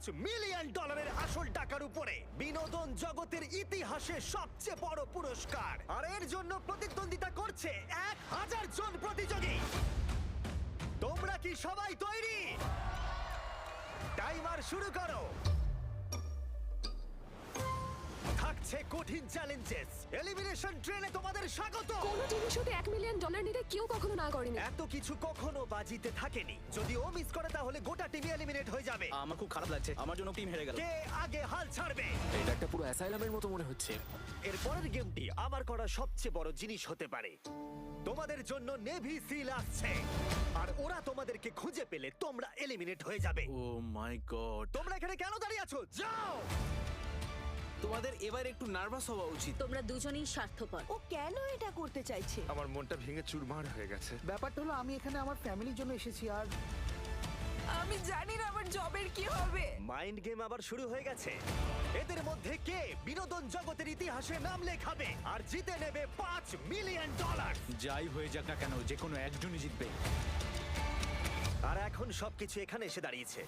$5 million আসল টাকার উপরে, বিনোদন জগতের ইতিহাসে সবচেয়ে বড় পুরস্কার। আর এর জন্য প্রতিদ্বন্দ্বিতা করছে 1000 জন প্রতিযোগী। তোমরা কি সবাই তৈরি? টাইমার শুরু করো। থাকছে কঠিন চ্যালেঞ্জেস, এলিমিনেশন ট্রেনে তোমাদের স্বাগত। কোনো টিভি শোতে $1 মিলিয়ন নিতে কেউ কখনো না করেনি। এত কিছু কখনো বাজিতে থাকেনি। যদি ও মিস করে তাহলে গোটা টিম এলিমিনেট হয়ে যাবে। আমার খুব খারাপ লাগছে, আমার জন্য টিম হেরে গেল। কে আগে হাল ছাড়বে? এটা একটা পুরো অ্যাসাইলামের মতো মনে হচ্ছে। এর পরের গেমটি আমার করা সবচেয়ে বড় জিনিস হতে পারে। তোমাদের জন্য নেভি সিল আসছে, আর ওরা তোমাদেরকে খুঁজে পেলে তোমরা এলিমিনেট হয়ে যাবে। ও মাই গড। তোমরা এখানে কেন দাঁড়িয়ে আছো? যাও! তোমাদের এবার একটু নার্ভাস হওয়া উচিত। তোমরা দুজনেই স্বার্থপর। ও কেন এটা করতে চাইছে? আমার মনটা ভেঙে চুরমার হয়ে গেছে। ব্যাপারটা হলো আমি এখানে আমার ফ্যামিলির জন্য এসেছি আর আমি জানি না আমার জবের কি হবে। মাইন্ড গেম আবার শুরু হয়ে গেছে। এদের মধ্যে কে বিনোদন জগতের ইতিহাসে নাম লেখাবে আর জিতে নেবে $5 মিলিয়ন? যাই হয়ে যাক না কেন, যে কোনো একজনই জিতবে। আর এখন সবকিছু এখানে এসে দাঁড়িয়েছে।